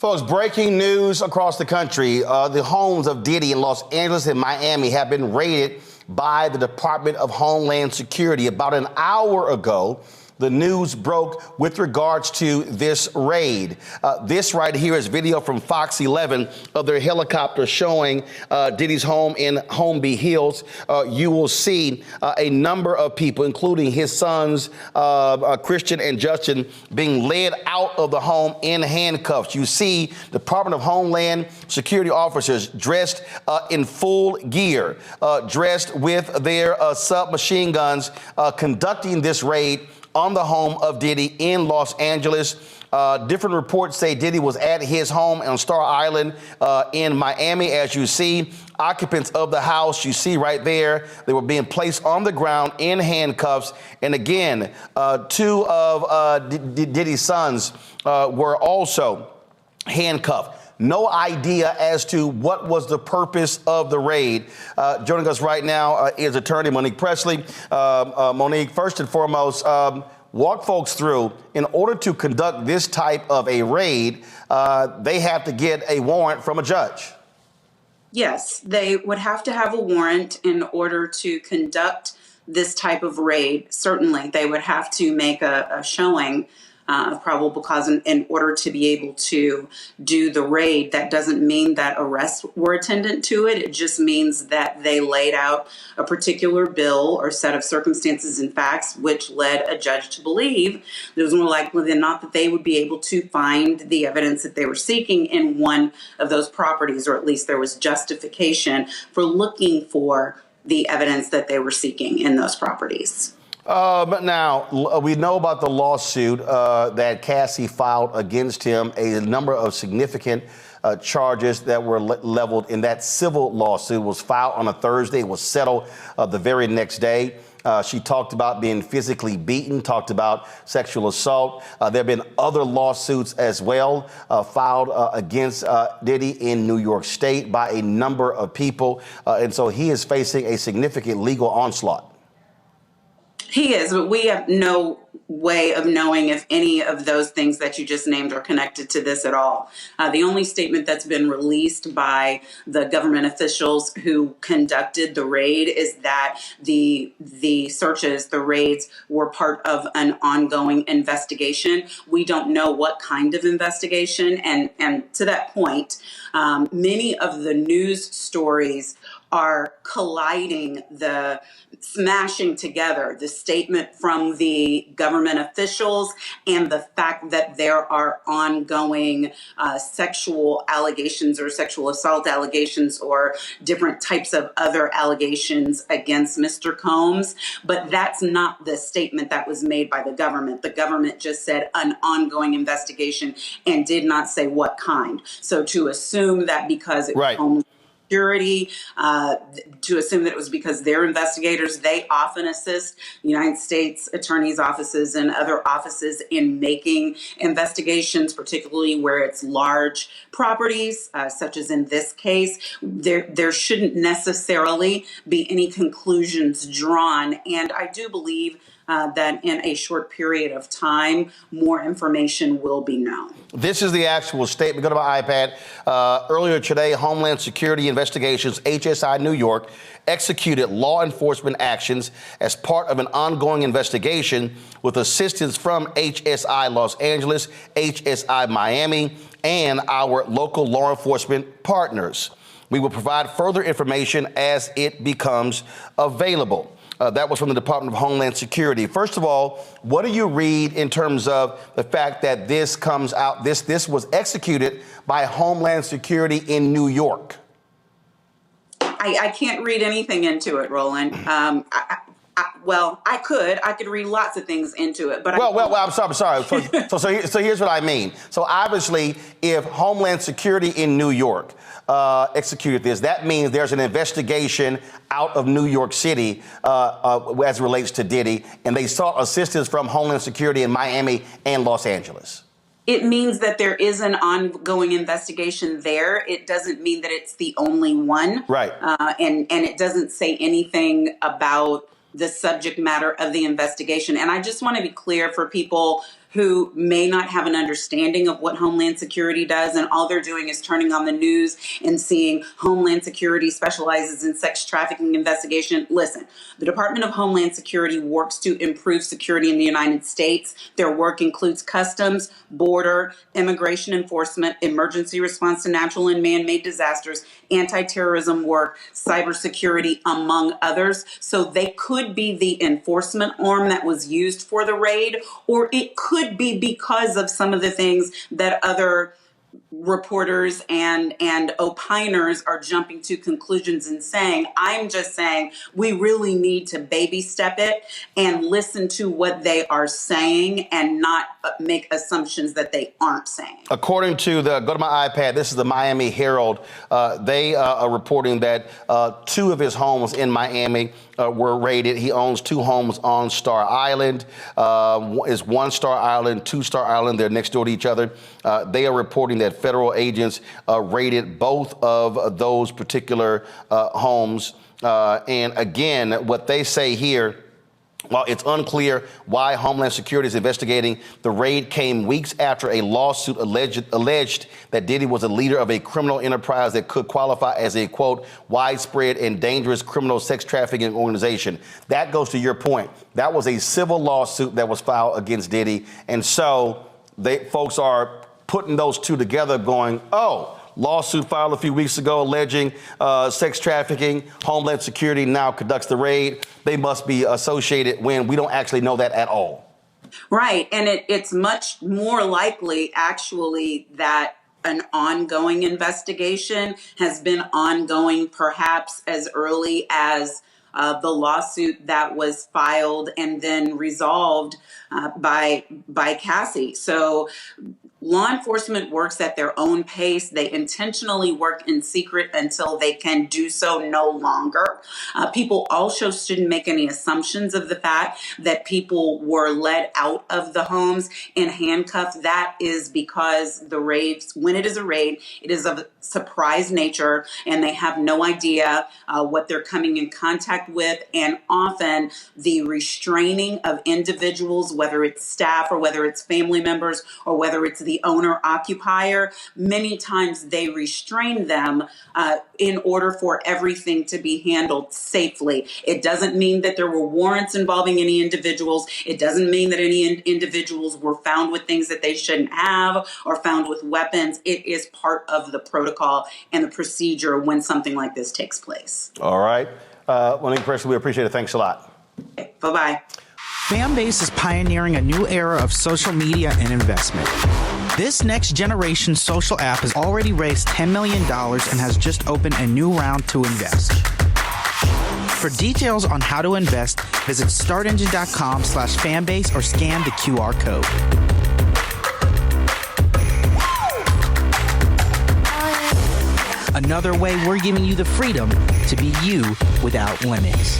Folks, breaking news across the country. The homes of Diddy in Los Angeles and Miami have been raided by the Department of Homeland Security. About an hour ago, the news broke with regards to this raid. This right here is video from Fox 11 of their helicopter showing Diddy's home in Holmby Hills. You will see a number of people, including his sons, Christian and Justin, being led out of the home in handcuffs. You see Department of Homeland Security officers dressed in full gear, dressed with their submachine guns, conducting this raid on the home of Diddy in Los Angeles. Different reports say Diddy was at his home on Star Island in Miami. As you see, occupants of the house, you see right there, they were being placed on the ground in handcuffs. And again, two of Diddy's sons were also handcuffed. No idea as to what was the purpose of the raid. Joining us right now is attorney Monique Presley. Monique, first and foremost, walk folks through, in order to conduct this type of a raid, they have to get a warrant from a judge. Yes, they would have to have a warrant in order to conduct this type of raid. Certainly, they would have to make a showing of probable cause in order to be able to do the raid. That doesn't mean that arrests were attendant to it. It just means that they laid out a particular bill or set of circumstances and facts which led a judge to believe it was more likely than not that they would be able to find the evidence that they were seeking in one of those properties, or at least there was justification for looking for the evidence that they were seeking in those properties. But now, we know about the lawsuit that Cassie filed against him, a number of significant charges that were leveled in that civil lawsuit. Was filed on a Thursday, was settled the very next day. She talked about being physically beaten, talked about sexual assault. There have been other lawsuits as well filed against Diddy in New York State by a number of people. And so he is facing a significant legal onslaught. He is, but we have no way of knowing if any of those things that you just named are connected to this at all. The only statement that's been released by the government officials who conducted the raid is that the searches, the raids, were part of an ongoing investigation. We don't know what kind of investigation, and to that point, many of the news stories are colliding, the smashing together the statement from the government officials and the fact that there are ongoing sexual allegations or sexual assault allegations or different types of other allegations against Mr. Combs. But that's not the statement that was made by the government. The government just said an ongoing investigation and did not say what kind. So to assume that because it was Homeland Security, to assume that it was because they're investigators, they often assist United States attorneys' offices and other offices in making investigations, particularly where it's large properties, such as in this case. There shouldn't necessarily be any conclusions drawn. And I do believe that in a short period of time, more information will be known. This is the actual statement. Go to my iPad. Earlier today, Homeland Security Investigations, HSI New York, executed law enforcement actions as part of an ongoing investigation with assistance from HSI Los Angeles, HSI Miami, and our local law enforcement partners. We will provide further information as it becomes available. That was from the Department of Homeland Security. First of all, what do you read in terms of the fact that this comes out, this was executed by Homeland Security in New York? I can't read anything into it, Roland. Well, I could read lots of things into it, but I'm sorry. So here's what I mean. So obviously, if Homeland Security in New York executed this, that means there's an investigation out of New York City as it relates to Diddy, and they sought assistance from Homeland Security in Miami and Los Angeles. It means that there is an ongoing investigation there. It doesn't mean that it's the only one. Right. And it doesn't say anything about the subject matter of the investigation. And I just want to be clear for people who may not have an understanding of what Homeland Security does, and all they're doing is turning on the news and seeing Homeland Security specializes in sex trafficking investigation. Listen, the Department of Homeland Security works to improve security in the United States. Their work includes customs, border, immigration enforcement, emergency response to natural and man-made disasters, anti-terrorism work, cybersecurity, among others. So they could be the enforcement arm that was used for the raid, or it could be because of some of the things that other reporters and opiners are jumping to conclusions and saying. I'm just saying we really need to baby step it and listen to what they are saying and not make assumptions that they aren't saying. According to go to my iPad, this is the Miami Herald. They are reporting that 2 of his homes in Miami were raided. He owns 2 homes on Star Island. Is 1 Star Island, 2 Star Island. They're next door to each other. They are reporting that federal agents raided both of those particular homes. And again, what they say here, while it's unclear why Homeland Security is investigating, the raid came weeks after a lawsuit alleged that Diddy was a leader of a criminal enterprise that could qualify as a, quote, widespread and dangerous criminal sex trafficking organization. That goes to your point. That was a civil lawsuit that was filed against Diddy. And so folks are putting those 2 together going, oh, lawsuit filed a few weeks ago alleging sex trafficking. Homeland Security now conducts the raid. They must be associated when we don't actually know that at all. Right. And it's much more likely, actually, that an ongoing investigation has been ongoing perhaps as early as the lawsuit that was filed and then resolved by Cassie. So law enforcement works at their own pace. They intentionally work in secret until they can do so no longer. People also shouldn't make any assumptions of the fact that people were let out of the homes in handcuffs. That is because the raids, when it is a raid, it is of a surprise nature, and they have no idea what they're coming in contact with. And often the restraining of individuals, whether it's staff or whether it's family members or whether it's the owner occupier, many times they restrain them in order for everything to be handled safely. It doesn't mean that there were warrants involving any individuals. It doesn't mean that any individuals were found with things that they shouldn't have or found with weapons. It is part of the protocol and the procedure when something like this takes place. All right. Monique, Presley, we appreciate it. Thanks a lot. Okay, bye-bye. Fanbase is pioneering a new era of social media and investment. This next generation social app has already raised $10 million and has just opened a new round to invest. For details on how to invest, visit startengine.com/fanbase or scan the QR code. Another way we're giving you the freedom to be you without limits.